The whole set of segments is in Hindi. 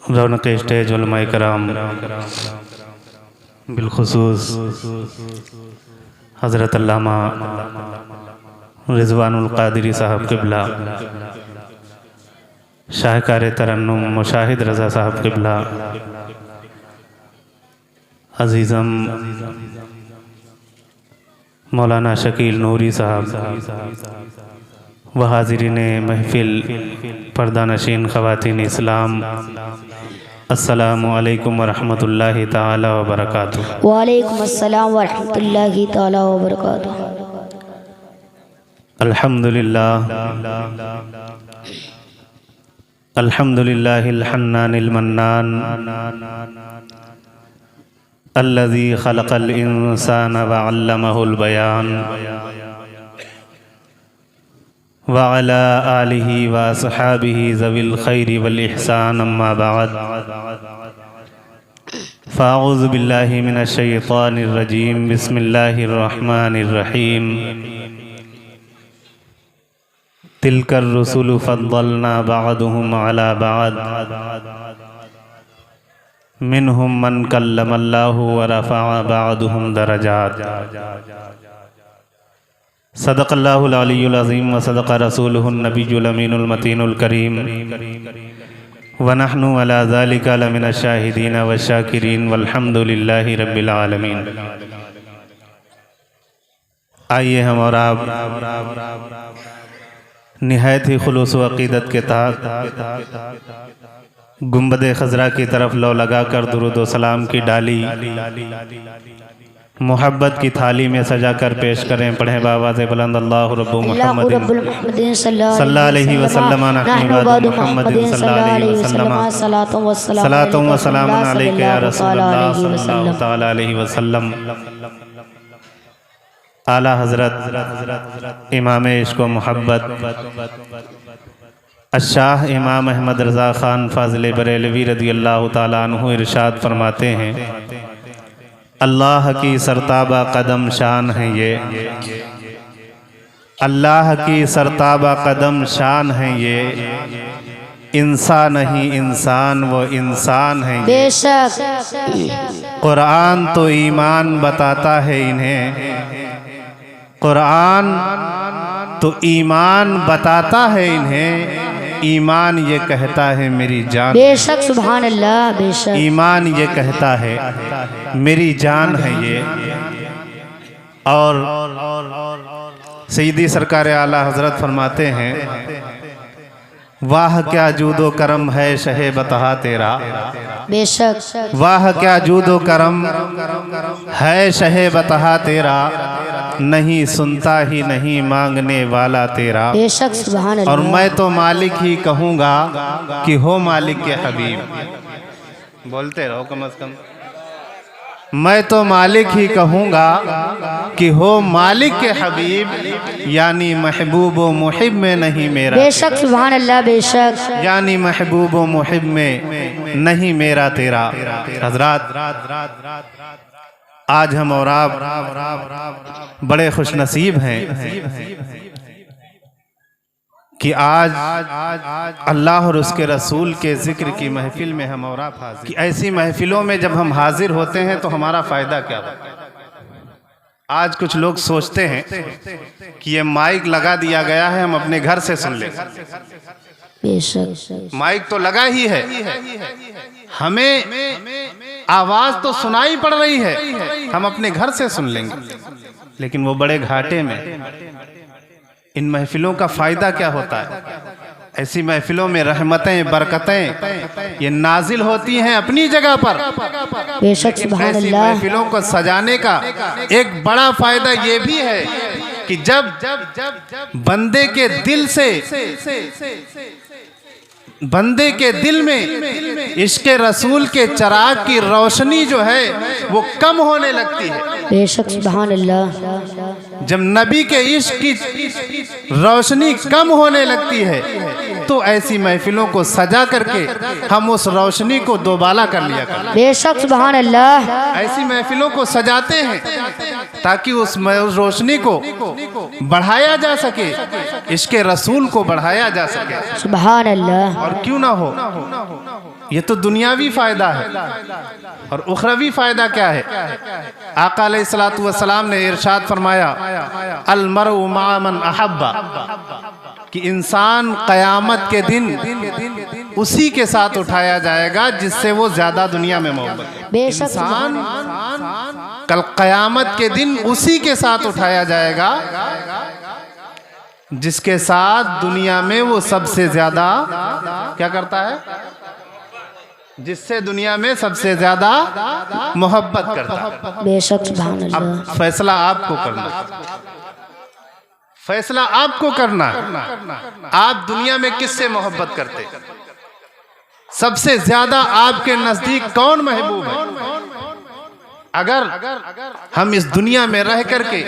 रौनक स्टेज उलमाए कराम, बिलखुसूस हज़रत अल्लामा रिज़वानुल क़ादिरी साहब क़िबला, शाहकार तरन्नुम मुशाहिद रज़ा साहब क़िबला, अज़ीज़म मौलाना शकील नूरी साहब व हाज़रीन महफ़िल, पर्दानशीन ख़वातीन इस्लाम, अस्सलामु अलैकुम वरहमतुल्लाहि ताला व बरकातुहू। वालेकुम अस्सलाम वरहमतुल्लाहि ताला व बरकातुहू। अल्हम्दुलिल्लाह अल्हम्दुलिल्लाहिल हन्नानिल मन्नान अल्लज़ी खलक़ल इंसाना व अल्लमहुल बयान व अला आलिहि व अस्हाबिहि ज़विल खैरि वल इहसान, अम्मा बअद, फ़अऊज़ु बिल्लाहि मिनश शैतानिर रजीम, बिस्मिल्लाहिर रहमानिर रहीम। तिलकर रुसुलु फ़द्दलना बअदुहुम अला बअद, मिनहुम मन कल्लमल्लाहु व रफ़अ बअदुहुम दरजात। सदक़ल्लाहुल अलियुल अज़ीम व सदक़ रसूलुहुन नबियुल अमीनुल मतीनुल करीम व नहनु अला ज़ालिका लमिनश शाहिदीन व शाकिरीन वल्हम्दुलिल्लाहि रब्बिल आलमीन। आइए हम और आप निहायत ही खुलूस व अक़ीदत के तहत गुंबद खज़रा की तरफ लौ लगा कर दुरूद व सलाम की डाली मोहब्बत की थाली में सजा कर पेश करें। पढ़ें बावाज़ बुलंद, अल्लाहु रब्बु मुहम्मदिन सल्लल्लाहु अलैहि वसल्लम, सलातुन व सलामुन अलैका या रसूलल्लाह सल्लल्लाहु तआला अलैहि वसल्लम। आला हज़रत इमाम इश्क़ व मोहब्बत अशाह इमाम अहमद रज़ा ख़ान फ़ाज़िल बरेलवी रज़ियल्लाहु ताला अन्हु इरशाद फरमाते हैं, अल्लाह की सरताबा कदम शान है ये, अल्लाह की सरताबा कदम शान है ये, इंसान नहीं इंसान वो इंसान है ये। बेशक कुरान तो ईमान बताता है इन्हें, कुरान तो ईमान बताता है इन्हें, ईमान ये कहता है मेरी जान। बेशक सुभान अल्लाह, बेशक ईमान ये कहता है मेरी जान है ये। और सईदी सरकार आला हज़रत फरमाते हैं, वाह क्या जूदो करम है शहे बतहा तेरा, बेशक वाह क्या जूदो करम है शहे बतहा तेरा, नहीं सुनता ही नहीं मांगने वाला तेरा। बेशक सुभान अल्लाह। और मैं तो मालिक ही कहूँगा कि हो मालिक के हबीब, बोलते रहो कम अज़ कम। मैं तो मालिक ही कहूँगा कि हो मालिक के हबीब, यानी महबूब व मुहिब में नहीं मेरा। बेशक सुभान अल्लाह, बेशक यानी महबूब व मुहिब में नहीं मेरा तेरा। हज़रात, आज हम और आप बड़े खुशनसीब हैं कि आज अल्लाह और उसके रसूल के ज़िक्र की महफिल में हम और आप हाज़िर। कि ऐसी महफिलों में जब हम हाजिर होते हैं तो हमारा फ़ायदा क्या होता है। आज कुछ लोग सोचते हैं कि ये माइक लगा दिया गया है, हम अपने घर से सुन लें। बेशक माइक तो लगा ही है, हमें आवाज़ तो सुनाई पड़ रही है, हम अपने घर से सुन लेंगे। लेकिन वो बड़े घाटे में। इन महफिलों का फ़ायदा क्या होता है। ऐसी महफिलों में रहमतें बरकतें ये नाजिल होती हैं अपनी जगह पर। बेशक सुभान ऐसी अल्लाह। महफिलों को सजाने का एक बड़ा फ़ायदा ये भी है कि जब बंदे के दिल से, बंदे के दिल में इश्क़ रसूल के चिराग की रोशनी जो है वो कम होने लगती है। बेशक सुभान अल्लाह। जब नबी के इश्क़ की रोशनी कम होने लगती है तो ऐसी महफिलों को सजा करके हम उस रोशनी को दोबाला कर लिया करते। बेशक सुभान अल्लाह। ऐसी महफिलों को सजाते हैं ताकि उस रोशनी को बढ़ाया जा सके, इश्क़े रसूल को बढ़ाया जा सके। सुभान अल्लाह। और क्यों ना हो, ये तो दुनियावी फायदा है और उखरवी फायदा क्या है? आका अलैहिस्सलातु वस्सलाम ने इरशाद फरमाया, अल मरउ मअ मन अहब्बा, कि इंसान क़यामत के दिन उसी के साथ उठाया जाएगा जिससे वो ज्यादा दुनिया में मोहब्बत। इंसान कल क़यामत के दिन उसी के साथ उठाया जाएगा जिसके साथ दुनिया में वो सबसे ज्यादा क्या करता है, जिससे दुनिया में सबसे ज्यादा मोहब्बत करता है। बेशक सुभान अल्लाह। अब फैसला आपको करना, फैसला आपको करना। आप दुनिया में किससे मोहब्बत करते? सबसे ज्यादा आपके नजदीक कौन महबूब है? अगर हम इस दुनिया में रह करके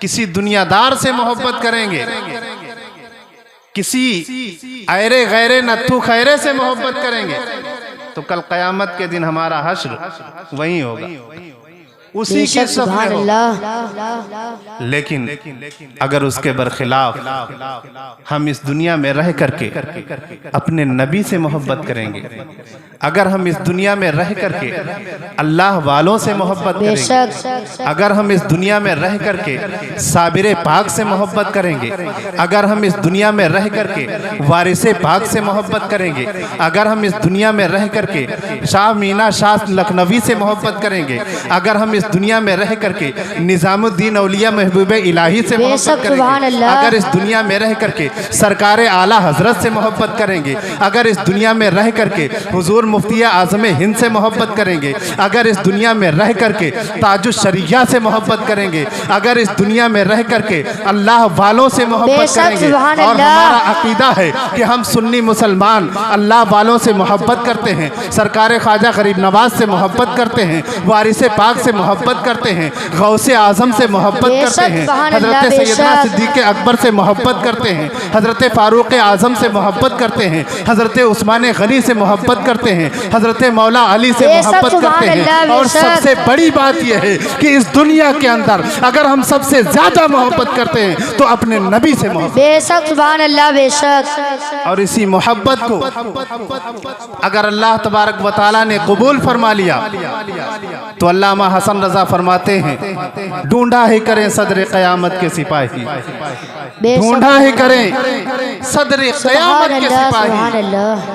किसी दुनियादार से मोहब्बत करेंगे, किसी ऐरे गैरे नत्थु खैरे से मोहब्बत करेंगे, तो कल क़यामत के दिन हमारा हश्र वहीं होगा, उसी की सब में होगा। लेकिन अगर उसके बरखिलाफ हम इस दुनिया में रह करके अपने नबी से मोहब्बत करेंगे, अगर हम इस दुनिया में रह करके अल्लाह वालों से मोहब्बत करेंगे, अगर हम इस दुनिया में रह करके साबिरे पाक से मोहब्बत करेंगे, अगर हम इस दुनिया में रह करके वारिसे पाक से मोहब्बत करेंगे, अगर हम इस दुनिया में रह करके शाह मीना शाह लखनवी से मोहब्बत करेंगे, अगर हम इस दुनिया में रह करके निजामुद्दीन औलिया महबूब इलाही से मोहब्बत करेंगे, अगर इस दुनिया में रह करके सरकार आला हजरत से मोहब्बत करेंगे, अगर इस दुनिया में रह करके हुजूर मुफ्तिया आज़म हिंद से मोहब्बत करेंगे, अगर इस दुनिया में रह करके ताजुश शरिया से मोहब्बत करेंगे, अगर इस दुनिया में रह करके अल्लाह वालों से मोहब्बत करेंगे, और हमारा अकीदा है कि हम सुन्नी मुसलमान अल्लाह वालों से मोहब्बत करते हैं, सरकार ख्वाजा गरीब नवाज से मोहब्बत करते हैं, वारिस पाक से मोहब्बत करते हैं, गौसे आजम से मोहब्बत करते हैं, हजरत सैयदना सिद्दीक़ अकबर से मोहब्बत करते हैं, हजरत फारूक आजम से मोहब्बत करते हैं, हजरत उस्मान गनी से मोहब्बत करते हैं, हजरत मौला अली से मोहब्बत करते हैं। और सबसे बड़ी बात यह है कि इस दुनिया के अंदर अगर हम सबसे ज्यादा मोहब्बत करते हैं तो अपने नबी से मोहब्बत। बेशक सुभान अल्लाह। बेशक। और इसी मोहब्बत को अगर अल्लाह तबारक व तआला ने कबूल फरमा लिया तो अल्लामा हसन रजा फरमाते हैं, ढूंढा ही करें सदर क़यामत के सिपाही, ढूंढा ही करें सदर क़यामत के सिपाही,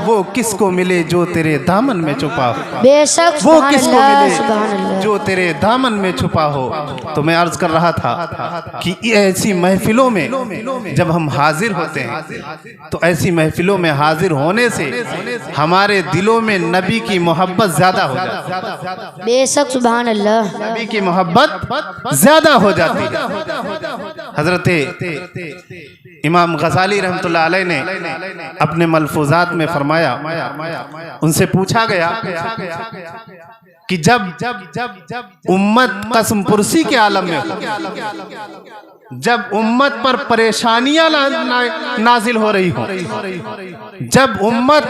वो किसको मिले जो तेरे दामन में छुपा हो। बेशक। वो किसको मिले जो तेरे दामन में छुपा हो। तो मैं अर्ज कर रहा था कि ऐसी महफिलों में जब हम हाजिर होते हैं तो ऐसी महफिलों में हाजिर होने से हमारे दिलों में नबी की मोहब्बत ज्यादा हो जाती है। बेशक सुभान अल्लाह। नबी की मोहब्बत ज्यादा हो जाती है। हजरत इमाम गजाली रहमतुल्लाह अलैह ने अपने मलफूजात में फरमाया, उनसे पूछा गया कि जब उम्मत कसम पुरसी के आलम में हो, जब उम्मत पर परेशानियां नाजिल हो रही हो, जब उम्मत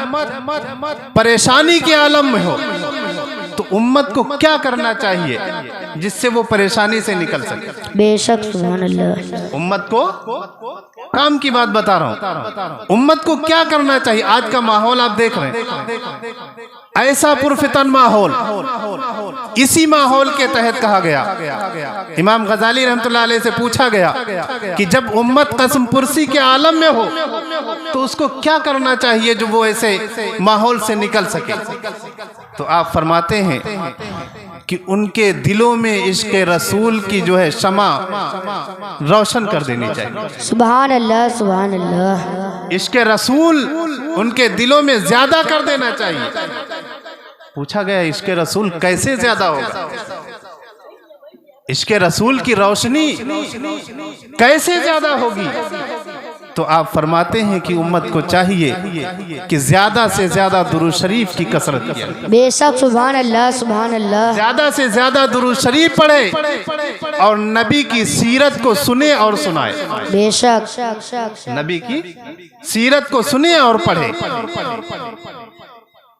परेशानी के आलम में हो, तो उम्मत को क्या करना चाहिए जिससे वो परेशानी से निकल सके। बेशक सुभान अल्लाह। उम्मत को काम की बात बता रहा हूँ, उम्मत को क्या करना चाहिए। आज का माहौल आप देख रहे हैं, ऐसा पुरफितन माहौल, इसी माहौल के तहत कहा गया, इमाम गजाली रहमतुल्लाह अलैह से पूछा गया कि जब उम्मत कसम पुरसी के आलम में हो तो उसको क्या करना चाहिए जो वो ऐसे माहौल से निकल सके। तो आप फरमाते हैं कि उनके दिलों में इश्क़ रसूल की जो है शमा रोशन कर देनी चाहिए। सुभान अल्लाह। सुभान अल्लाह। इश्क़ रसूल उनके दिलों में ज्यादा कर देना चाहिए। पूछा गया इश्क़ रसूल कैसे ज्यादा होगा, इश्क़ रसूल की रोशनी कैसे ज्यादा होगी। तो आप फरमाते हैं कि उम्मत को चाहिए कि ज्यादा से ज्यादा दुरूद शरीफ की कसरत किया, बेशक सुभान अल्लाह सुभान अल्लाह। ज्यादा से ज्यादा दुरूद शरीफ पढ़े और नबी की सीरत को सुने और सुनाए। बेशक नबी की सीरत को सुने और पढ़े।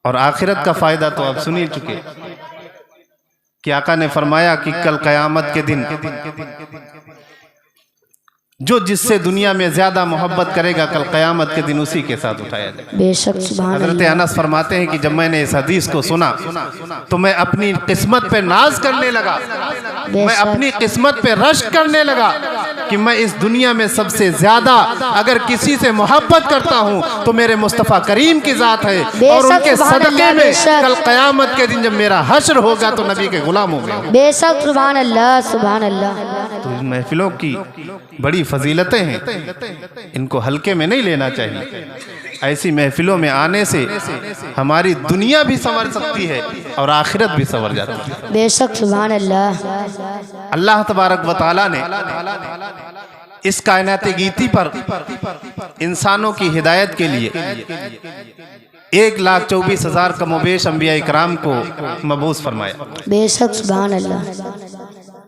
और आखिरत का फायदा तो आप सुन ही चुके कि आका ने फरमाया कि कल कयामत के दिन जो जिससे दुनिया में ज्यादा मोहब्बत करेगा कल कयामत के दिन उसी के साथ उठाया जाएगा। बेशक सुभान हजरत अल्लाह। अनस फरमाते हैं कि जब मैंने इस हदीस को सुना तो मैं अपनी किस्मत पे नाज करने लगा, मैं अपनी किस्मत पे रश्क करने लगा कि मैं इस दुनिया में सबसे ज्यादा अगर किसी से मोहब्बत करता हूँ तो मेरे मुस्तफ़ा करीम की जात है, और उनके सदक़े में कल क़यामत के दिन जब मेरा हश्र होगा तो नबी के गुलाम हो गए। बेशक सुभान अल्लाह सुभान अल्लाह। तो इन महफिलों की बड़ी फजीलतें हैं, इनको हल्के में नहीं लेना चाहिए। ऐसी महफिलों में आने से हमारी दुनिया भी संवर सकती है और आखिरत भी संवर जाती है। बेशक सुभान अल्लाह। अल्लाह तबारक व तआला ने इस कायनात गीती पर इंसानों की हिदायत के लिए 1,24,000 कमोबेश अंबिया इकराम को मबूस फरमाया। बेशक सुभान अल्लाह।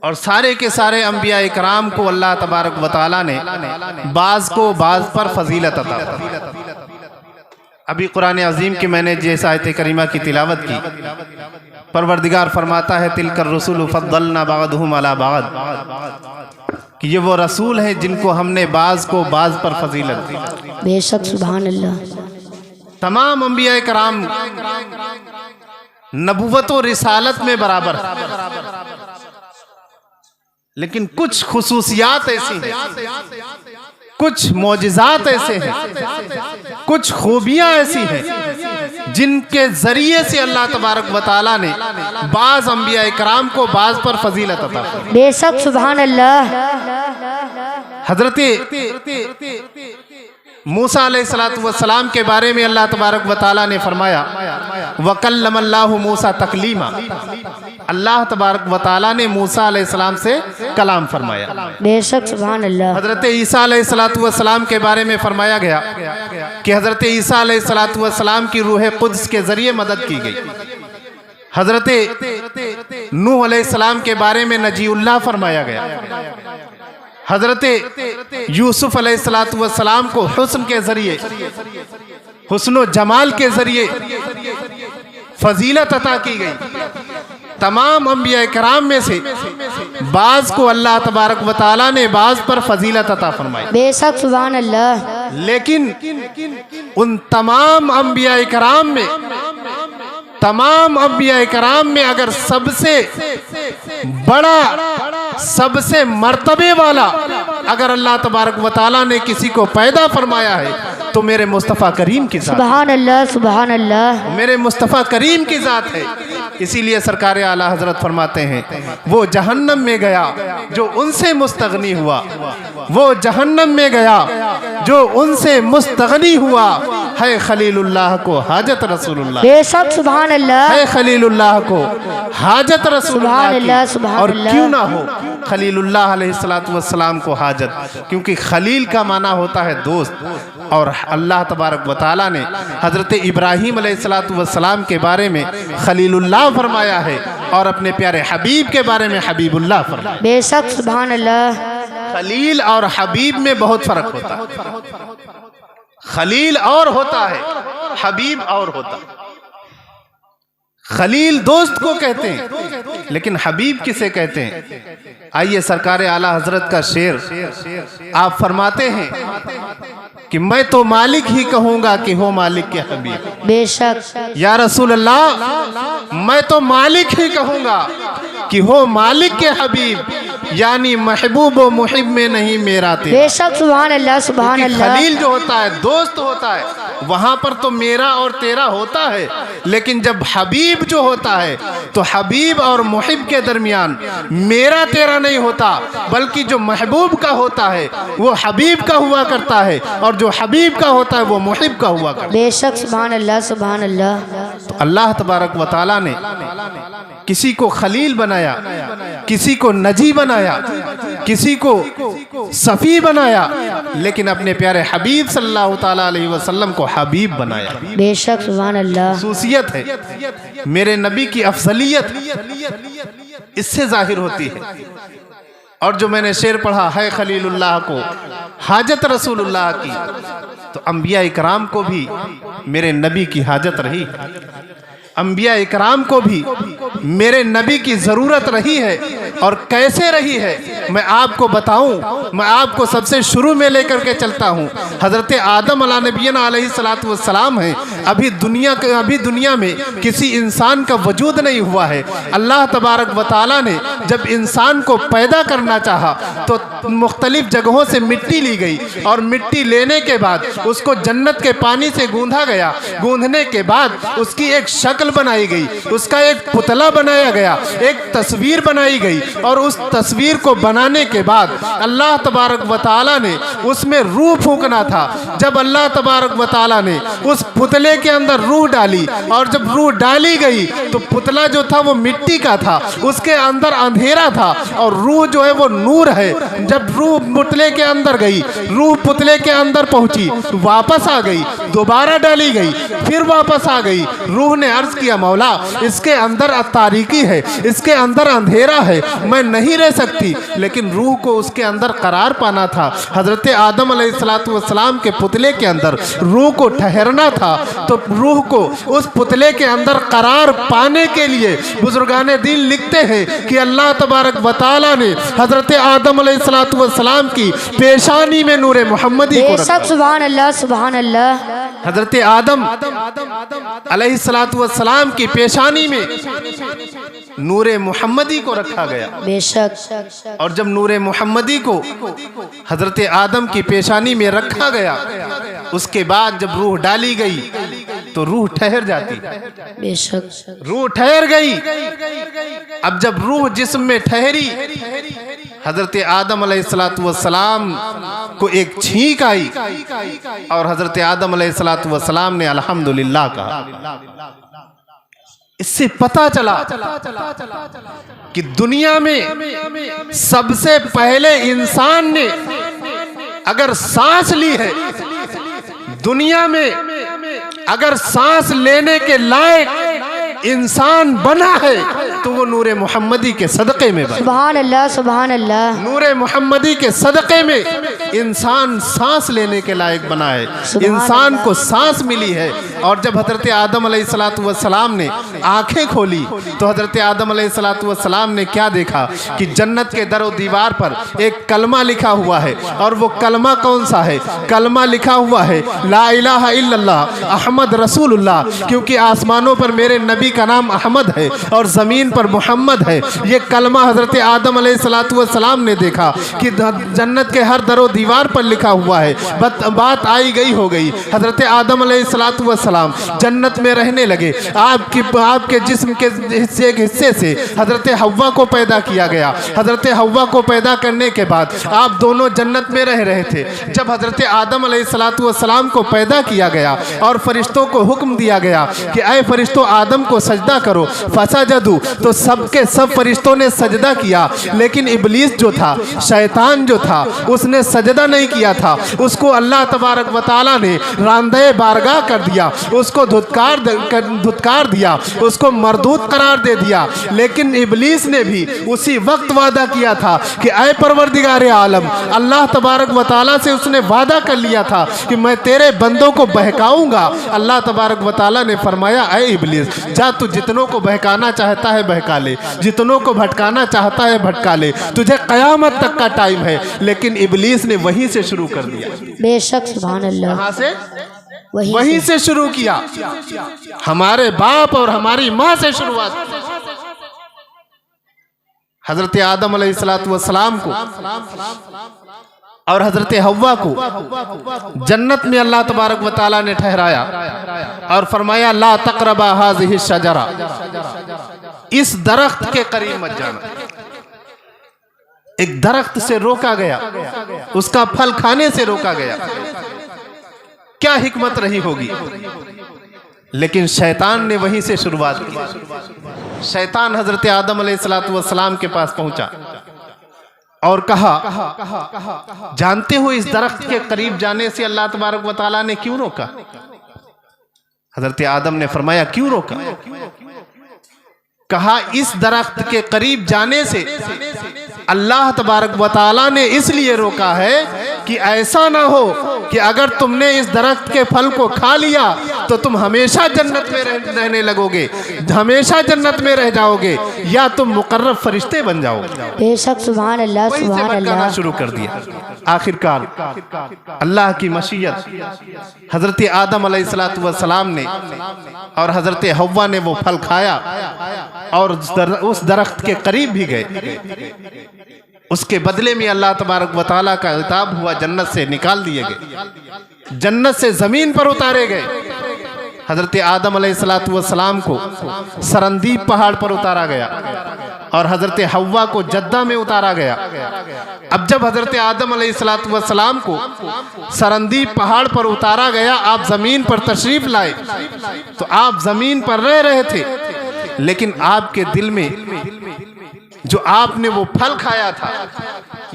और सारे के सारे अंबिया इकराम को अल्लाह तबारक व तआला ने बाज को बाज पर फजीलत अता फरमाई। अभी कुरान अजीम की मैंने जैसे आयत करीमा की तिलावत की, परवरदिगार फरमाता है तिलकर रसूल फद्दलना बअदहुम अला बअद, कि ये वो रसूल हैं जिनको हमने बाज को बाज पर फजीलत दी। बेशक सुभान अल्लाह। तमाम अंबिया इकराम नबुव्वत और रिसालत में बराबर है, लेकिन कुछ खुसूसियात ऐसी हैं, कुछ मौजिज़ात ऐसे हैं, कुछ खूबियां ऐसी हैं जिनके जरिए से अल्लाह तबारक व तआला ने बाज अंबिया इकराम को बाज पर फजीलत अता फरमाई। बेशक सुभान अल्लाह। हजरत मूसा अलैहिस्सलातु वस्सलाम के बारे में अल्लाह तबारक व तआला ने फरमाया वकल्लमल्लाहु मूसा तकलीमा, अल्लाह तबारक व तआला ने मूसा अलैहिस्सलाम से कलाम फरमाया। बेशक सुभान अल्लाह। हजरत ईसा अलैहिस्सलातु वस्सलाम के बारे में फरमाया गया कि हजरत ईसा अलैहिस्सलातु वस्सलाम की रूह कुद्स के जरिए मदद की गई। हजरत नूह अलैहिस्सलाम के बारे में नजीउल्लाह फरमाया गया। हजरत यूसुफ अलैहिस्सलातु वस्सलाम को हुस्न के जरिए, हुस्न जमाल के जरिए फजीलत अता की गई। तमाम अंबिया इकराम में से बाज को अल्लाह तबारक व तआला ने बाज पर फजीलत अता फरमाई। बेशक सुभान अल्लाह। लेकिन उन तमाम अंबिया इकराम में, तमाम अंबिया इकराम में अगर सबसे बड़ा, सबसे मर्तबे वाला अगर अल्लाह तबारक व तआला ने किसी को पैदा फरमाया है तो मेरे मुस्तफ़ा करीम की जात, सुभान अल्लाह सुभान अल्लाह। मेरे मुस्तफ़ा करीम की जात है। इसीलिए सरकार आला हजरत फरमाते हैं वो जहन्नम में गया जो उनसे मुस्तगनी हुआ, वो जहन्नम में गया जो उनसे मुस्तगनी हुआ, है खलीलुल्लाह को हाजत रसूलुल्लाह। बेशक सुभान अल्लाह। है खलीलुल्लाह को हाजत रसूलुल्लाह की। और क्यों ना हो खलीलुल्लाह अलैहिस्सलातु वस्सलाम को हाजत, क्योंकि खलील का माना होता है दोस्त। और अल्लाह तबारक व तआला ने हजरत इब्राहीम अलैहिस्सलातु वस्सलाम के बारे में खलीलुल्लाह फरमाया है और अपने प्यारे हबीब के बारे में हबीबुल्लाह फरमाया। बेशक सुभान अल्लाह। खलील और हबीब में बहुत फर्क होता है। खलील और होता है, हबीब और होता है। खलील दोस्त को कहते हैं, लेकिन हबीब किसे कहते हैं? आइए सरकार आला हजरत का शेर आप फरमाते हैं कि मैं तो मालिक ही कहूंगा कि हो मालिक के हबीब। बेशक या रसूल अल्लाह, मैं तो मालिक ही कहूंगा कि हो मालिक के हबीब, यानी महबूब व मुहिब में नहीं मेरा तेरा। बेशक सुभान अल्लाह सुभान अल्लाह। खलील जो होता है, दोस्त होता है, वहां पर तो मेरा और तेरा होता है, लेकिन जब हबीब जो होता है तो हबीब और मुहिब के दरमियान मेरा तेरा नहीं होता, बल्कि जो महबूब का होता है वो हबीब का हुआ करता है, और जो हबीब का होता है वो मुहिब का हुआ करता है। बेशक सुभान अल्लाह सुभान अल्लाह। तो अल्लाह तबारक व तआला ने किसी को खलील बनाया, किसी को नजी बनाया, किसी को सफ़ी बनाया, लेकिन अपने प्यारे हबीब सल्लल्लाहु ताला अलैहि वसल्लम को हबीब बनाया। बेशक सुभान अल्लाह। खसूसियत है, मेरे नबी की अफजलियत इससे जाहिर होती है। और जो मैंने शेर पढ़ा है खलीलुल्लाह को हाजत रसूलुल्लाह की, तो अंबिया इकराम को भी मेरे नबी की हाजत रही, अंबिया इकराम को भी मेरे नबी की ज़रूरत रही है। और कैसे रही है मैं आपको बताऊं। मैं आपको सबसे शुरू में लेकर के चलता हूं। हज़रत आदम अला नबीना अलैहिस्सलातु वस्सलाम हैं। अभी दुनिया में किसी इंसान का वजूद नहीं हुआ है। अल्लाह तबारक व तआला ने जब इंसान को पैदा करना चाहा तो मुख्तलिफ जगहों से मिट्टी ली गई, और मिट्टी लेने के बाद उसको जन्नत के पानी से गूंधा गया। गूंधने के बाद उसकी एक शक्ल बनाई गई, उसका एक पुतला बनाया गया, एक तस्वीर बनाई गई। और उस तस्वीर को बनाने के बाद अल्लाह तबारक व तआला ने उसमें रूह फूंकना था। जब अल्लाह तबारक व तआला ने उस पुतले के अंदर रूह डाली, और जब रूह डाली गई तो पुतला जो था वो मिट्टी का था, उसके अंदर अंधेरा था, और रूह जो है वो नूर है। जब रूह पुतले के अंदर गई, रूह पुतले के अंदर पहुंची, वापस आ गई, दोबारा डाली गई, फिर वापस आ गई। रूह ने अर्ज किया, मौला इसके अंदर तारीकी है, इसके अंदर अंधेरा है, मैं नहीं रह सकती। लेकिन रूह को उसके अंदर करार पाना था। हजरत आदम अलैहिस्सलातु वस्सलाम के पुतले के अंदर रूह को ठहरना था। तो रूह को उस पुतले के अंदर करार पाने के लिए बुजुर्गाने दीन लिखते हैं कि अल्लाह तबारक व तआला ने हजरत आदम अलैहिस्सलातु वस्सलाम की पेशानी में नूरे मोहम्मदी को रखा। सुभान अल्लाह सुभान अल्लाह। हजरत आदम अलैहिस्सलातु वस्सलाम की पेशानी में नूरे मोहम्मदी को रखा गया। बेशक। और जब नूरे मोहम्मदी को हजरत आदम की पेशानी में रखा गया, उसके बाद जब रूह डाली गई तो रूह ठहर जाती। बेशक। रूह ठहर गई। अब जब रूह जिस्म में ठहरी, हजरत आदम अलैहिस्सलातु वस्सलाम को एक छींक आई, और हजरत आदम अलैहिस्सलातु वस्सलाम ने अल्हम्दुलिल्लाह कहा। इससे पता चला कि दुनिया में सबसे पहले इंसान ने अगर सांस ली है, दुनिया में अगर सांस लेने के लायक इंसान बना है तो वो नूरे मोहम्मदी के सदक़े में बना। सुभान अल्लाह सुभान अल्लाह। नूरे मोहम्मदी के सदक़े में इंसान सांस लेने के लायक बना है, इंसान को सांस मिली है। और जब हजरत आदम अलैहिस्सलातु वस्सलाम ने आंखें खोली तो हजरत आदम अलैहिस्सलातु वस्सलाम ने क्या देखा कि जन्नत के दरो दीवार पर एक कलमा लिखा हुआ है। और वो कलमा कौन सा है? कलमा लिखा हुआ है ला इलाहा इल्लल्लाह अहमद रसूलुल्लाह, क्योंकि आसमानों पर मेरे नबी का नाम अहमद है और ज़मीन पर मोहम्मद है। ये कलमा हजरत आदम अलैहिस्सलातु वस्सलाम ने देखा कि जन्नत के हर दरो दीवार पर लिखा हुआ है। बात आई गई हो गई। हजरत आदम अलैहिस्सलातु वस्सलाम जन्नत में रहने लगे। आपके जिस्म के हिस्से से हजरत हव्वा को पैदा किया गया। हजरत हव्वा को पैदा करने के बाद आप दोनों जन्नत में रह रहे थे। जब हजरत आदम अलैहिस्सलातु वस्सलाम को पैदा किया गया और फरिश्तों को हुक्म दिया गया कि ऐ फरिश्तों आदम को सजदा करो, फसजदू, तो सबके सब फरिश्तों ने सजदा किया। लेकिन इब्लीस जो था, शैतान जो था, उसने सजदा नहीं किया था। उसको अल्लाह तबारक व तआला ने रांदे बारगाह कर दिया, उसको धुतकार दिया, उसको मरदूद करार दे दिया। लेकिन इब्लीस ने भी उसी वक्त वादा किया था कि ऐ परवरदिगार आलम, अल्लाह तबारक व तआला से उसने वादा कर लिया था कि मैं तेरे बंदों को बहकाऊंगा। अल्लाह तबारक व तआला ने फरमाया ऐ इब्लीस, जा तू जितनों को बहकाना चाहता है बहका ले, जितनों को भटकाना चाहता है भटका ले, तुझे कयामत तक का टाइम है। लेकिन इब्लीस ने वहीं से शुरू कर दिया। बेशक सुभान अल्लाह। कहाँ से? वहीं से शुरू किया। हमारे बाप और हमारी माँ से शुरुआत। हजरत आदम अलैहिस्सलातु वस्सलाम को और हजरत हव्वा को जन्नत में अल्लाह तबारक व तआला ने ठहराया और फरमाया ला तक़रबा हाज़िहि शजरा, इस दरख्त के करीब मत जाना। एक दरख्त से रोका गया, उसका फल खाने से रोका गया। क्या हिकमत रही होगी? लेकिन शैतान ने वहीं से शुरुआत की। शैतान हजरत आदम अलैहिस्सलातु वस्सलाम के पास पहुंचा और कहा, जानते हो इस दरख्त के करीब जाने से अल्लाह तबारक व तआला ने क्यों रोका? हजरत आदम ने फरमाया, क्यों रोका? कहा, इस दरख्त के करीब जाने से अल्लाह तबारक व तआला ने इसलिए रोका है कि ऐसा ना हो कि अगर तुमने इस दरख्त के फल को खा लिया तो तुम हमेशा जन्नत में रहने लगोगे, हमेशा जन्नत में रह जाओगे, या तुम मुकर्रब फरिश्ते बन जाओगे। बेशक सुभान अल्लाह सुभान अल्लाह। शुरू कर दिया। आखिरकार अल्लाह की मशीयत, हजरत आदम अलैहिस्सलातु वस्सलाम ने और हजरत हव्वा ने वो फल खाया और उस दरख्त के करीब भी गए। उसके बदले में अल्लाह तबारक व तआला का इताब हुआ, जन्नत से निकाल दिए गए, जन्नत से जमीन पर उतारे गए। हजरत आदम अलैहिस्सलातु वस्सलाम को सरंदीप पहाड़ पर उतारा गया और हजरत हव्वा को जद्दा में उतारा गया। अब जब हजरत आदम अलैहिस्सलातु वस्सलाम को सरंदीप पहाड़ पर उतारा गया, आप जमीन पर तशरीफ लाए, तो आप जमीन पर रह रहे थे, लेकिन आपके दिल में जो आपने वो फल खाया था,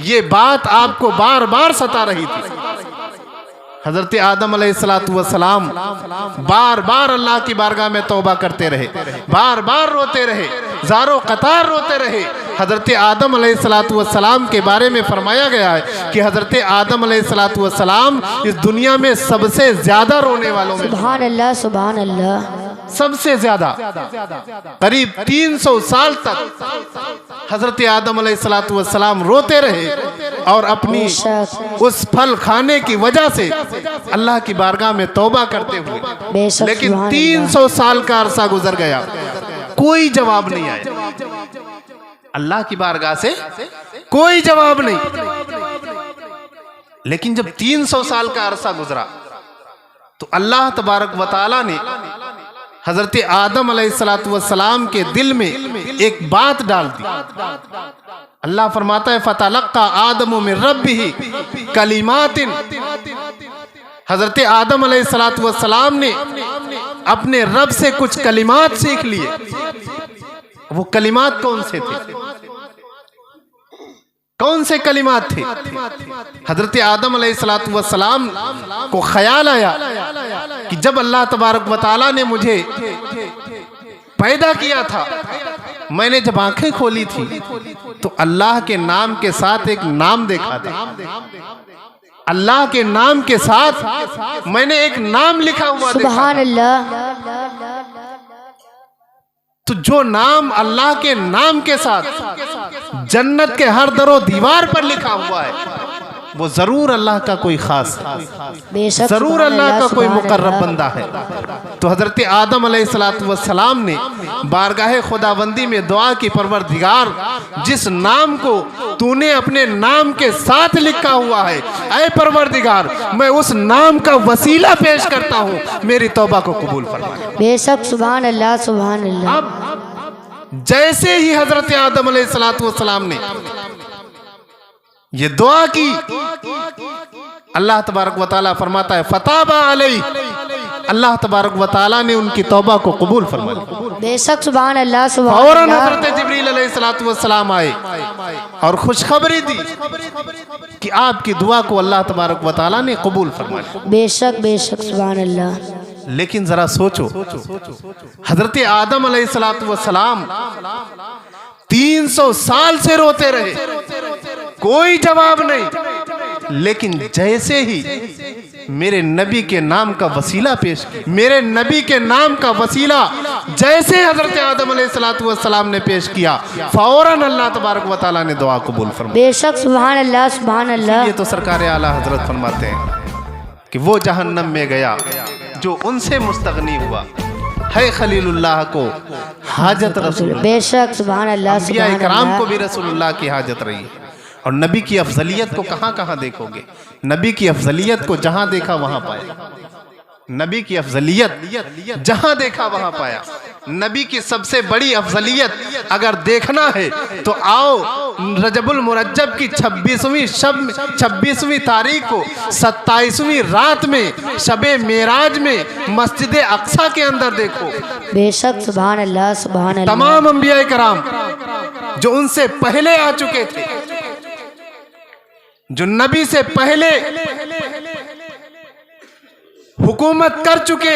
ये बात आपको बार बार सता रही थी। हजरत आदम अलैहिस्सलातु वस्सलाम बार बार अल्लाह की बारगाह में तौबा करते रहे, बार बार रोते रहे, ज़ारो कतार रोते रहे। हजरत आदम अलैहिस्सलातु वस्सलाम के बारे में फरमाया गया है कि हजरत आदम अलैहिस्सलातु वस्सलाम इस दुनिया में सबसे ज्यादा रोने वालों में, सुभान अल्लाह सुभान अल्लाह, सबसे ज्यादा। करीब 300 साल तक हजरत आदम अलैहिस्सलातु वस्सलाम रोते रहे और अपनी उस फल खाने की वजह से अल्लाह की बारगाह में तौबा करते हुए, लेकिन 300 साल का अरसा गुजर गया, कोई जवाब नहीं आया। अल्लाह की बारगाह से कोई जवाब नहीं। लेकिन जब 300 साल का अरसा गुजरा तो अल्लाह तबारक व तआला ने हजरत आदम अलैहिस्सलातु वस्सलाम के दिल में एक बात डाल दी। अल्लाह फरमाता है, फतलक्का आदम मिन रब्बिही कलिमातिन। हजरत आदम अलैहिस्सलातु वस्सलाम ने अपने रब से कुछ कलिमात सीख लिए। वो कलिमात कौन से थे? कौन से कलिमात थे? हजरत आदम अलैहिस्सलातु वस्सलाम को ख्याल आया कि जब अल्लाह तबारक व तआला ने मुझे पैदा किया था, मैंने जब आंखें खोली थी तो अल्लाह के नाम के साथ एक नाम देखा था। अल्लाह के नाम के साथ मैंने एक नाम लिखा हुआ देखा। सुभान अल्लाह। तो जो नाम अल्लाह के नाम के साथ जन्नत के हर दरो दीवार पर लिखा हुआ है, वो जरूर अल्लाह का कोई खास, जरूर अल्लाह का कोई मुकर्रब बंदा है। तो हजरत आदम अलैहिस्सलातु वस्सलाम ने बारगाह खुदाबंदी में दुआ की, परवरदिगार जिस नाम को तूने अपने नाम के साथ लिखा हुआ है, ऐ परवरदिगार मैं उस नाम का वसीला पेश करता हूँ, मेरी तौबा को कबूल फरमा। बेशक सुभान अल्लाह सुभान अल्लाह। अब जैसे ही हजरत आदम अलैहिस्सलातु वस्सलाम ने ये दुआ की, अल्लाह तबारक व तआला फरमाता है, फताबा अलैहि, अल्लाह तबारक व तआला ने उनकी तौबा को कबूल फरमा लिया। बेशक सुभान अल्लाह सुभान फौरन अल्लाह। हजरत जिब्रील अलैहिस्सलातु वस्सलाम आए और खुशखबरी दी कि आपकी दुआ को अल्लाह तबारक व तआला ने कबूल फरमा लिया। बेशक बेशक सुभान अल्लाह। लेकिन जरा सोचो, हजरत आदम अलैहिस्सलातु वस्सलाम 300 साल से रोते रहे, कोई जवाब नहीं। लेकिन जैसे ही मेरे नबी के नाम का वसीला पेश किया, मेरे नबी के नाम का वसीला जैसे हजरत आदम अलैहिस्सलातु वस्सलाम ने पेश किया, फौरन अल्लाह तबारक व तआला ने दुआ कबूल फरमाई। बेशक सुभान अल्लाह सुभान अल्लाह। ये तो सरकार आला हजरत फरमाते हैं कि वो जहन्नम में गया जो उनसे मुस्तगनी हुआ है, खलीलुल्लाह को हाजत रसूल। बेशक सुभान अल्लाह अंबिया सुभान इकराम अल्लाह। को भी रसूलुल्लाह की हाजत रही है। और नबी की अफजलियत को कहाँ कहाँ देखोगे? नबी की अफजलियत को जहां देखा वहां पाया। नबी की अफजलियत जहां देखा वहां पाया। नबी की सबसे बड़ी अफजलियत अगर देखना है तो आओ रजबुल मुरज्जब की 26वीं तारीख को 27वीं रात में शबे मेराज में मस्जिद अक्सा के अंदर देखो। बेशक सुभान अल्लाह सुभान अल्लाह। तमाम अंबिया कराम जो उनसे पहले आ चुके थे, जो नबी से पहले हुकूमत कर चुके,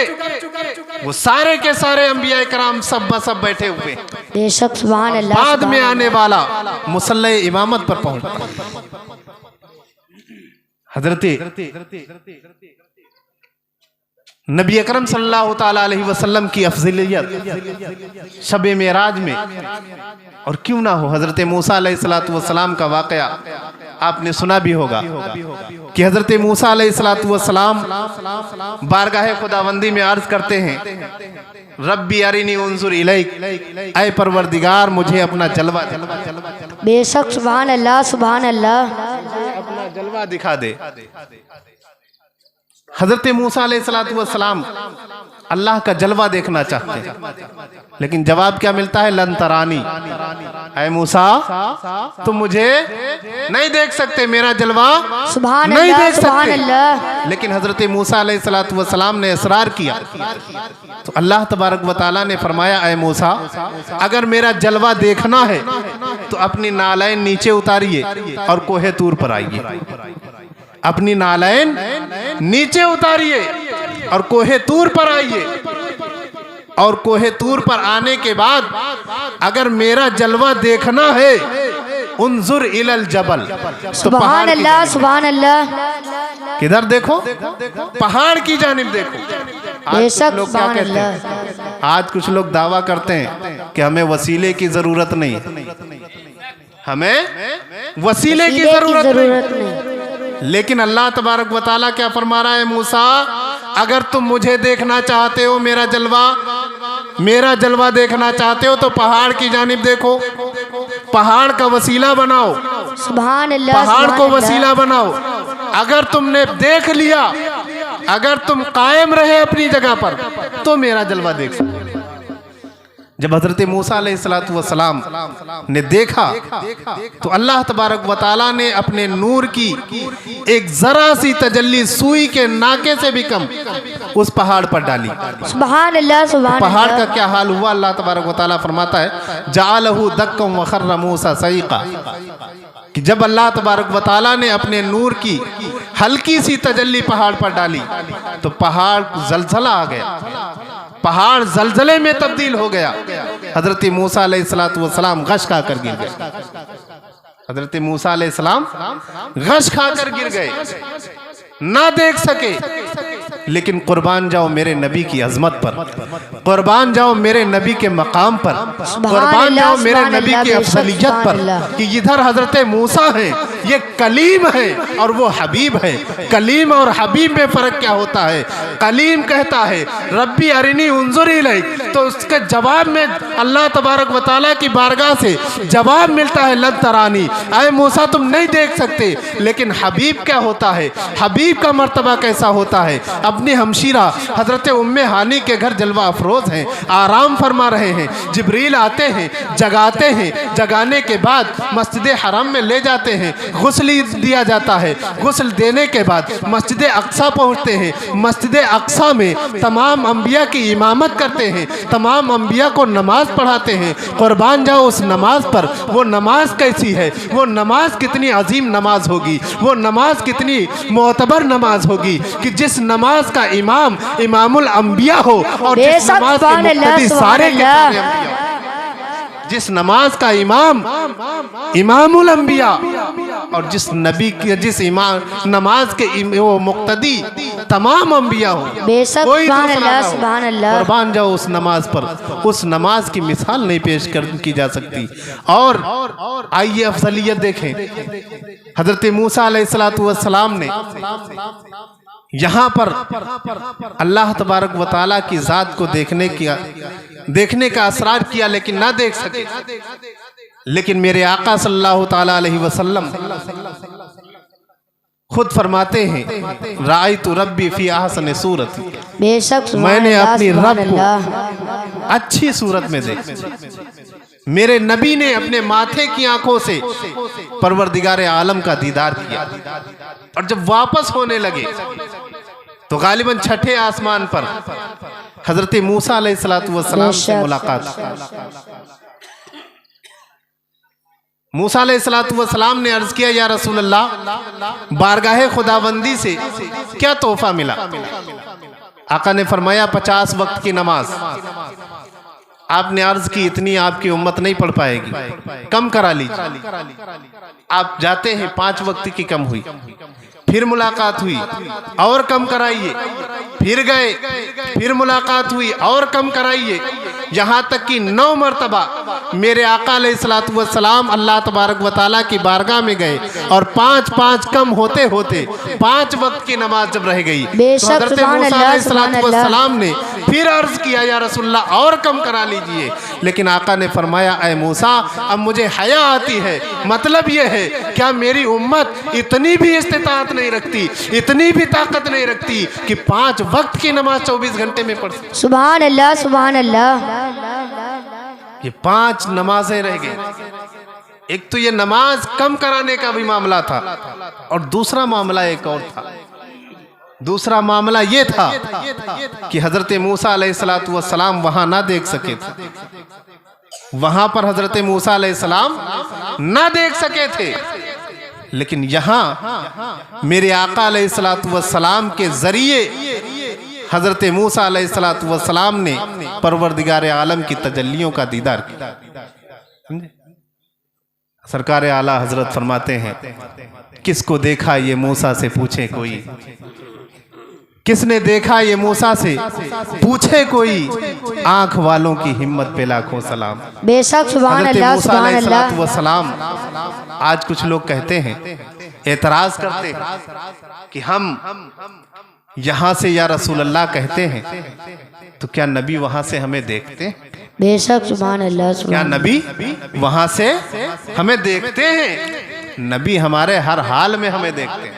वो सारे के सारे अंबिया कराम सब बैठे हुए। बेशक सुभान अल्लाह। बाद में आने वाला मुसल्ले इमामत पर पहुंच हजरत नबी अकरम सल्लल्लाहु ताला अलैहि वसल्लम की अफजलियत शब मेराज में, और क्यों ना हो हजरत मूसा अलैहिस्सलातु वस्सलाम का वाकया आपने सुना भी होगा कि हजरत मूसा अलैहिस्सलातु वस्सलाम बारगाह खुदावंदी में अर्ज करते हैं, रब्बी अरिनी उन्जुर इलैक, ऐ परवरदिगार मुझे अपना जलवा। बेशक सुभान अल्लाह सुभान अल्लाह। अपना जलवा दिखा दे। हजरत मूसा अलैहिस्सलातु वस्सलाम अल्लाह का जलवा देखना चाहते हैं, लेकिन जवाब क्या मिलता है, लन तरानी, ऐ मूसा तुम मुझे नहीं देख सकते, मेरा जलवा नहीं देख सकते। लेकिन हजरत मूसा अलैहिस्सलातु वस्सलाम ने इसरार किया, तो अल्लाह तबारक व तआला ने फरमाया, ऐ मूसा अगर मेरा जलवा देखना है तो अपनी नालैन नीचे उतारिए और कोहे तूर पर आइए। अपनी नालैन नीचे उतारिए और कोहे तूर पर आइए, और कोहे तूर पर आने के बाद अगर मेरा जलवा देखना है, उन्जुर इलल जबल, सुभान अल्लाह सुभान अल्लाह। किधर देखो, पहाड़ की जानिब देखो। बेशक सुभान अल्लाह। आज कुछ लोग दावा करते हैं कि हमें वसीले की जरूरत नहीं, हमें वसीले की जरूरत नहीं। लेकिन अल्लाह तबारक व तआला क्या फरमा रहा है, मूसा अगर तुम मुझे देखना चाहते हो, मेरा जलवा देखना चाहते हो, तो पहाड़ की जानिब देखो, पहाड़ का वसीला बनाओ, सुभान अल्लाह, पहाड़ को वसीला बनाओ। अगर तुमने देख लिया, अगर तुम कायम रहे अपनी जगह पर, तो मेरा जलवा देख सकते। जब हजरत मूसा अलैहिस्सलातु वस्सलाम ने देखा, तो अल्लाह तबारक व तआला ने अपने नूर की एक जरा सी तजल्ली सुई के नाके से भी कम उस पहाड़ पर डाली। सुभान अल्लाह सुभान। पहाड़ का क्या हाल हुआ, अल्लाह तबारक व तआला फरमाता है, जालहु दक्कम व खर्र मूसा सईका, कि जब अल्लाह तबारक व तआला ने अपने नूर की हल्की सी तजल्ली पहाड़ पर डाली, तो पहाड़ जलजला आ गया, पहाड़ जलजले में तब्दील हो गया। हजरत मूसा अलैहिस्सलातु वस्सलाम गश खाकर गिर गए। हजरत मूसा अलैहिस्सलाम गश खाकर गिर गए, ना देख सके। लेकिन कुर्बान जाओ मेरे नबी की अजमत पर, कुर्बान जाओ मेरे नबी के मकाम पर, कुर्बान जाओ मेरे नबी की अफजलियत पर, कि इधर हजरत मूसा है, ये कलीम है और वो हबीब है। कलीम और हबीब में फर्क क्या होता है? कलीम कहता है रब्बी अरिनी उन्जुर इलैक, तो उसके जवाब में अल्लाह तबारक व तआला की बारगाह से जवाब मिलता है लन तरानी, ऐ मूसा तुम नहीं देख सकते। लेकिन हबीब क्या होता है, हबीब का मर्तबा कैसा होता है? अपनी हमशीरा हजरत उम्मे हानी के घर जलवा अफरोज हैं, आराम फरमा रहे हैं, जिब्रील आते हैं, जगाते हैं, जगाने के बाद मस्जिद हरम में ले जाते हैं, गुस्ल दिया जाता है, गुस्ल देने के बाद मस्जिद अक्सा पहुँचते हैं, मस्जिद अक्सा में तमाम अंबिया की इमामत करते हैं, तमाम अंबिया को नमाज पढ़ाते हैं। कुर्बान जाओ उस नमाज पर, वो नमाज कैसी है, वो नमाज कितनी अजीम नमाज होगी, वो नमाज कितनी मोतबर नमाज होगी, कि जिस नमाज का इमाम इमामुल अंबिया हो और जिस नमाज के मुक्तदी सारे के सारे अंबिया, जिस नमाज का इमाम इमामुल अंबिया और जिस नबी के जिस इमाम नमाज के वो मुक्तदी तमाम अंबिया हो, कोई कुर्बान जाओ उस नमाज पर, उस नमाज की मिसाल नहीं पेश की जा सकती। और आइए अफजलियत देखें, हजरत मूसा अलैहिस्सलातु वस्सलाम ने यहाँ पर अल्लाह तबारक व तआला की ज़ात को देखने का असरार किया, लेकिन ना देख सके। लेकिन मेरे आका सल्लल्लाहु ताला अलैहि वसल्लम खुद फरमाते हैं रायतु रब्बी फी अहसन सूरत, बेशक मैंने अपनी रब को अच्छी सूरत में देखा। मेरे नबी ने अपने माथे की आंखों से परवरदिगार आलम का दीदार किया, और जब वापस होने लगे तो गालिबन छठे आसमान पर हजरत मूसा अलैहिस्सलातु वस्सलाम से मुलाकात। मूसा अलैहिस्सलाम ने अर्ज किया, या रसूल अल्लाह, बारगाहे खुदाबंदी से क्या तोहफा मिला? आका ने फरमाया 50 वक्त की नमाज। आपने अर्ज की, इतनी आपकी उम्मत नहीं पढ़ पाएगी, कम करा लीजिए। आप जाते हैं, 5 वक्त की कम हुई, फिर मुलाकात हुई और कम कराइए, फिर गए, फिर मुलाकात हुई और कम कराइए, यहाँ तक कि 9 मरतबा मेरे आका अलैहिस्सलातु वस्सलाम अल्लाह तबारक व तआला की बारगाह में गए और 5-5 कम होते होते 5 वक्त की नमाज जब रह गई तो हज़रत मूसा अलैहिस्सलातु वस्सलाम ने फिर अर्ज किया, या रसूलल्लाह और कम करा लीजिए। लेकिन आका ने फरमाया, ऐ मूसा, अब मुझे हया आती है। मतलब यह है, क्या मेरी उम्मत इतनी भी इस्तिताअत नहीं रखती, इतनी भी ताकत नहीं रखती कि 5 वक्त की नमाज 24 घंटे में पढ़ सकती? सुभान अल्लाह, सुभान अल्लाह। ये 5 नमाजें रह गई। एक तो ये नमाज कम कराने का भी मामला था, और दूसरा मामला एक और था। दूसरा मामला ये था कि हजरत मूसा अलैहिस्सलातु वस्सलाम वहां ना देख सके थे, वहां पर हजरत मूसा अलैहिस्सलाम ना देख सके थे। लेकिन यहाँ मेरे आका अलैहिस्सलातु वस्सलाम के जरिए हजरत मूसा अलैहिस्सलातु वस्सलाम ने परवरदिगार आलम की तजल्लियों का दीदार किया। सरकार आला हजरत फरमाते हैं, किसको देखा ये मूसा से पूछे कोई, किसने देखा ये मूसा से पूछे कोई, आंख वालों की हिम्मत पे लाखों सलाम। बेशक, सुभान अल्लाह, सुभान अल्लाह। वसलाम। आज कुछ लोग कहते हैं, एतराज करते हैं कि हम यहाँ से या रसूल अल्लाह कहते हैं, तो क्या नबी वहां से हमें देखते हैं? बेशक, सुभान अल्लाह, क्या नबी वहां से हमें देखते हैं? नबी हमारे हर हाल में हमें देखते हैं,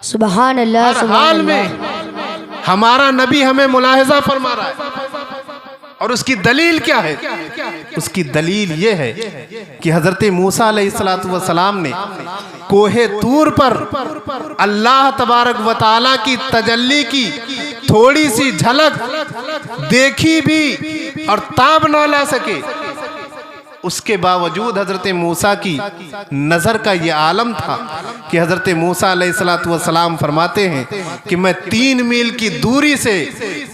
सुभान अल्लाह, हर हाल में हमारा नबी हमें मुलाहिजा फरमा रहा है। और उसकी दलील क्या है? उसकी दलील ये है कि हजरत मूसा अलैहिस्सलातु वस्सलाम ने कोहे तूर पर अल्लाह तबारक व तआला की तजल्ली की थोड़ी सी झलक देखी भी और ताब ना ला सके, उसके बावजूद हजरत मूसा की नज़र का ये आलम था कि हजरत मूसा अलैहिस्सलातु वस्सलाम फरमाते हैं कि मैं 3 मील की दूरी से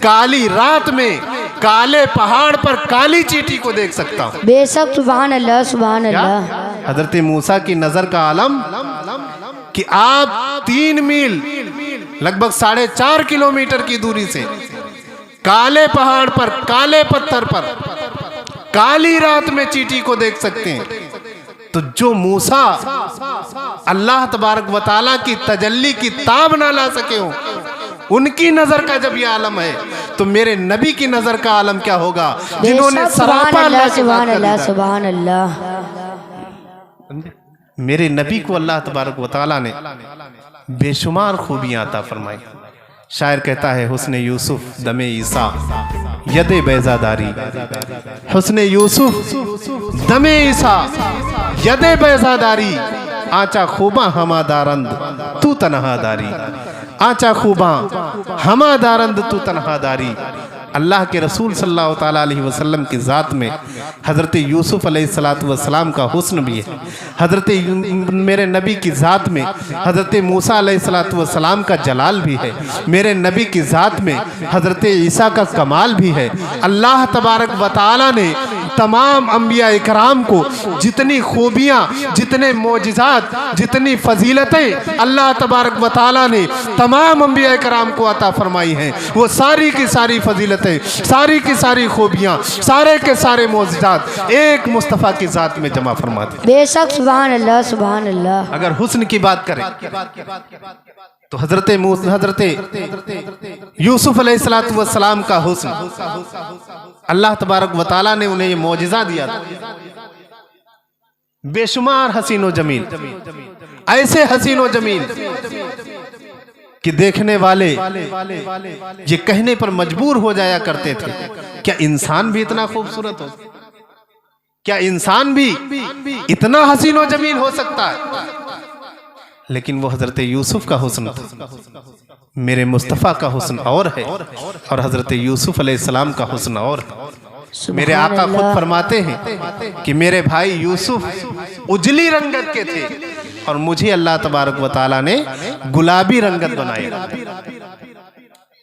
काली रात में काले पहाड़ पर काली चींटी को देख सकता हूँ। बेशक, सुभान अल्लाह, सुभान अल्लाह। हजरत मूसा की नज़र का आलम कि आप 3 मील लगभग 4.5 किलोमीटर की दूरी से काले पहाड़ पर काले पत्थर पर काली रात में चींटी को देख सकते हैं। तो जो मूसा अल्लाह तबारक व तआला की तजल्ली की ताब ना ला सके हो, उनकी नजर का जब ये आलम है, तो मेरे नबी की नजर का आलम क्या होगा, जिन्होंने सरापा अल्लाह सुभान अल्लाह, सुभान अल्लाह। मेरे नबी को अल्लाह तबारक व तआला ने बेशुमार खूबियां अता फरमाई। शायर कहता है, हुस्ने यूसुफ दमे ईसा यदे बैजादारी, हुस्ने यूसुफ दमे ईसा यदे बैजादारी, आचा खूबा हमादारंद तू तनहादारी, आचा खूबा हमादारंद तू तनहादारी। अल्लाह के रसूल सल्लल्लाहु ताला अलैहि वसल्लम की ज़ात में हज़रत यूसुफ अलैहिस्सलातु वस्सलाम का हुस्न भी है। हज़रत मेरे नबी की ज़ात में हज़रत मूसा अलैहिस्सलातु वस्सलाम का जलाल भी है। मेरे नबी की ज़ात में हज़रत ईसा का कमाल भी है। अल्लाह तबारक व तआला ने तमाम अंबिया इकराम को जितनी खूबियाँ, जितने मोजिज़ात, जितनी फजीलतें अल्लाह तबारक व तआला ने तमाम अंबिया इकराम को अता फरमाई हैं, वो सारी की सारी फजीलतें, सारी की सारी खूबियाँ, सारे के सारे मोजिज़ात एक मुस्तफ़ा की ज़ात में जमा फरमा दी। बेशक, सुभान अल्लाह, सुभान अल्लाह। अगर हुस्न की बात करें तो हजरत यूसुफ अलैहिस्सलातु वस्सलाम का हुस्न, अल्लाह तबारक व तआला ने उन्हें ये मौजिज़ा दिया था। बेशुमार हसीन व जमील, ऐसे हसीन व जमील कि देखने वाले ये कहने पर मजबूर हो जाया करते थे, क्या इंसान भी इतना खूबसूरत हो, क्या इंसान भी इतना हसीन व जमील हो सकता है? लेकिन वो हजरत यूसुफ का हुस्न था, मेरे मुस्तफ़ा का हुस्न और है, और हजरत यूसुफ अलैहिस्सलाम का हुस्न और है। मेरे आका खुद फरमाते हैं कि मेरे भाई यूसुफ उजली रंगत के थे और मुझे अल्लाह तबारक व तआला ने गुलाबी रंगत बनाया।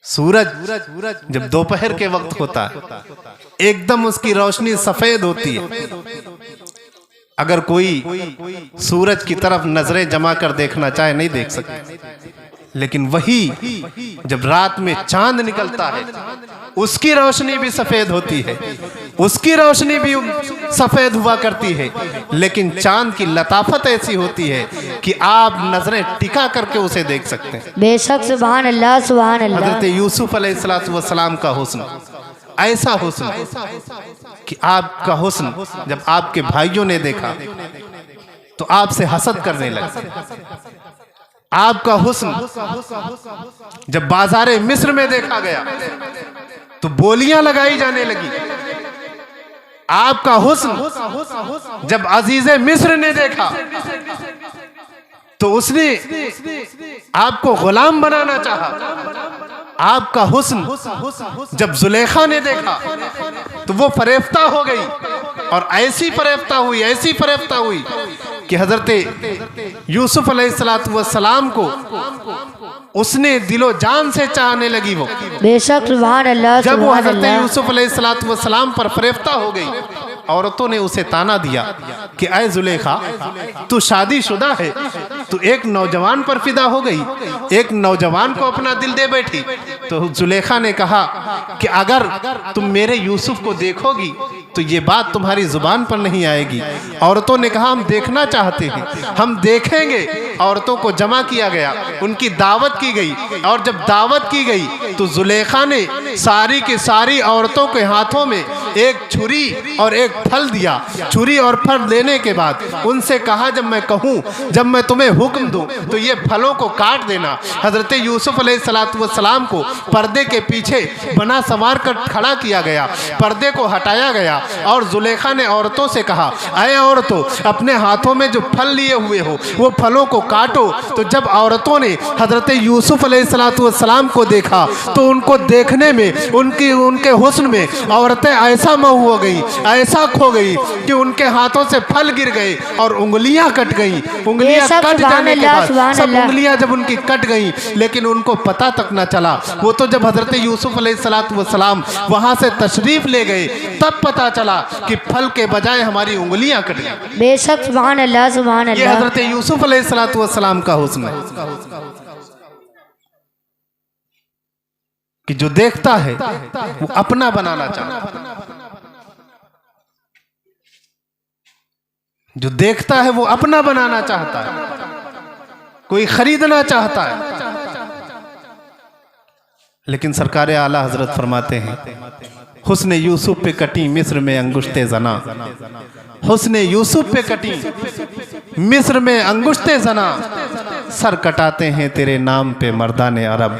सूरज जब दोपहर के वक्त होता है एकदम उसकी रोशनी सफेद होती है। अगर कोई सूरज की तरफ नजरें जमा कर देखना चाहे नहीं देख सकते, लेकिन वही जब रात में चांद निकलता है उसकी रोशनी भी सफेद होती है, उसकी रोशनी भी सफेद हुआ करती है, लेकिन चांद की लताफत ऐसी होती है कि आप नजरें टिका करके उसे देख सकते हैं। बेशक सुभान अल्लाह सुभान अल्लाह। हजरत यूसुफ अलैहिस्सलाम का हुस्न ऐसा हुस्न कि आपका हुस्न जब आपके भाइयों ने देखा तो आपसे हसद करने लगे। आपका हुस्न जब बाजारे मिस्र में देखा गया तो बोलियां लगाई जाने लगी। आपका हुस्न जब अजीज़े मिस्र ने देखा तो उसने आपको गुलाम बनाना चाहा। आपका हुस्न जब जुलेखा ने देखा तो वो फरेफ्ता हो गई और ऐसी फरेफ्ता हुई कि हजरत यूसुफ अलैहिस्सलाम को उसने दिलो जान से चाहने लगी। वो बेशक सुभान अल्लाह जब वो सुभान हजरत अल्लाह। यूसुफ अलैहिस्सलाम पर फरेफ्ता हो गई, औरतों ने उसे ताना दिया कि ऐ जुलेखा तू शादीशुदा है, तू एक नौजवान पर फिदा हो गई, एक नौजवान को अपना दिल दे बैठी। तो जुलेखा ने कहा कि अगर तुम मेरे यूसुफ को देखोगी तो ये बात तुम्हारी जुबान पर नहीं आएगी। औरतों ने कहा हम देखना चाहते हैं, हम देखेंगे। औरतों को जमा किया गया, उनकी दावत की गई और जब दावत की गई तो जुलेखा ने सारी की सारी औरतों के हाथों में एक छुरी और एक फल दिया। छुरी और फल देने के बाद उनसे कहा जब मैं कहूँ, जब मैं तुम्हें हुक्म दूँ तो ये फलों को काट देना। हजरत यूसुफ अलैहिस्सलाम को पर्दे के पीछे बना संवार कर खड़ा किया गया, पर्दे को हटाया गया और जुलेखा ने औरतों से कहा अरे औरतों अपने हाथों में जो फल लिए हुए हो वो फलों को काटो। तो जब औरतों ने हजरत यूसुफ अलैहिस्सलाम को देखा तो उनको देखने में उनके हुस्न में औरतें ऐसा मऊ हो गई, ऐसा खो गई कि उनके हाथों से फल गिर गए और उंगलियां कट गई। उंगलियां कट जाने के बाद सब उंगलियां जब उनकी कट गई लेकिन उनको पता तक न चला। वो तो जब हजरत यूसुफ अलैहिस्सलाम वहां से तशरीफ ले गए तब पता चला कि फल के बजाय हमारी उंगलियां कट गई। बेशक सुभान अल्लाह सुभान ये अल्लाह। हजरत यूसुफ अलैहिस्सलाम का हुस्न है कि जो देखता है वो अपना बनाना चाहता है, जो देखता है वो अपना बनाना चाहता है, कोई खरीदना चाहता है। लेकिन सरकार आला हजरत फरमाते हैं हुस्ने यूसुफ पे कटी मिस्र में अंगुश्ते जना, हुस्ने यूसुफ पे कटी मिस्र में अंगुश्ते जना, सर कटाते हैं तेरे नाम पे मर्दाने अरब।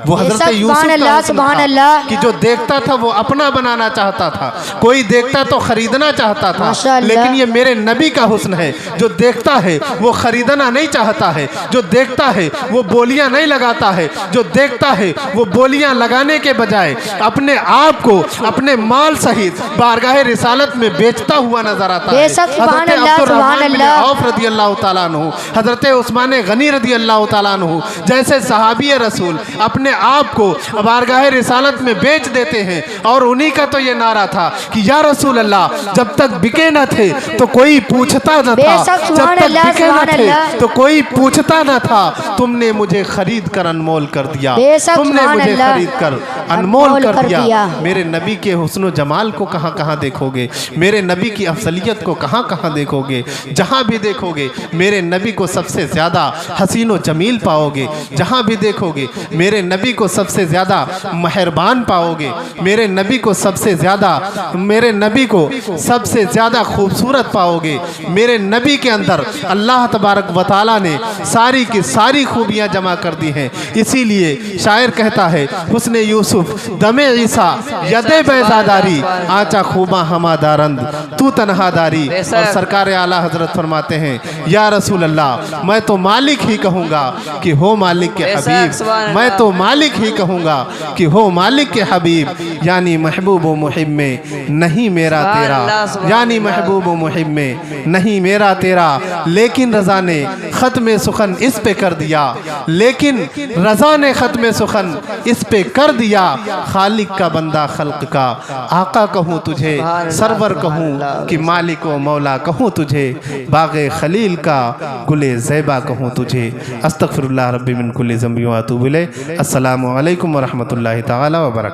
वो हजरत यूसुफ का हुस्न था कि जो देखता था वो अपना बनाना चाहता था, कोई देखता तो खरीदना चाहता था। लेकिन ये मेरे नबी का हुस्न है, जो देखता है वो खरीदना नहीं चाहता है, जो देखता है वो बोलियां नहीं लगाता है, जो देखता है वो बोलियां लगाने के बजाय अपने आप को अपने माल सहित बारगाह रिसालत में बेचता हुआ नजर आता है। हजरत अब्दुर्रहमान बिन औफ रज़ी अल्लाह तआला अन्हु, हजरत उस्मान गनी रज़ी अल्लाह तआला अन्हु जैसे सहाबी रसूल अपने आप को बारगाह रिसालत में बेच देते हैं। और उन्हीं का तो ये नारा था कि या रसूल अल्लाह जब तक बिके न थे तो कोई पूछता न था, जब तक बिके न थे तो कोई पूछता न था, तुमने मुझे खरीद कर अनमोल कर दिया, तुमने मुझे खरीद कर अनमोल कर दिया। मेरे नबी के हुस्न जमाल को कहाँ कहाँ देखोगे, मेरे नबी की अफसलियत को कहाँ कहाँ देखोगे, जहाँ भी देखोगे मेरे नबी को सबसे ज़्यादा हसीन व जमील पाओगे, जहाँ भी देखोगे मेरे नबी को सबसे ज़्यादा मेहरबान पाओगे, मेरे नबी को सबसे ज़्यादा खूबसूरत पाओगे। मेरे नबी के अंदर अल्लाह तबारक व तआला ने सारी की सारी खूबियाँ जमा कर दी हैं। इसीलिए शायर कहता है हुस्ने यूसुफ दमे ईसा यदे बैज़ादारी आचा खूबा हमादारंद तू तनहादारी। और सरकार आला हजरत फरमाते हैं या रसूल अल्लाह मैं तो मालिक ही कहूँगा कि हो मालिक के हबीब, मैं तो मालिक ही कहूँगा कि हो मालिक के हबीब। यानी महबूब व मुहिब में नहीं मेरा तेरा, यानी महबूब व मुहिब में नहीं मेरा तेरा। लेकिन रज़ा ने ख़त्म सुखन इस पे कर दिया, लेकिन रज़ा ने ख़त्म सुखन इस पे कर दिया। खालिक का बंदा खल्क का आका कहूँ तुझे, सरवर कहूँ कि मालिक व मौला कहूँ तुझे, बाग़े खलील का गुले ज़ैबा कहूँ तुझे। अस्तग़फिरुल्लाह रब्बी मिन कुल्लि ज़ंबि व अतूबु इलैह। अस्सलामु अलैकुम व रहमतुल्लाहि तआला व बरकातहू।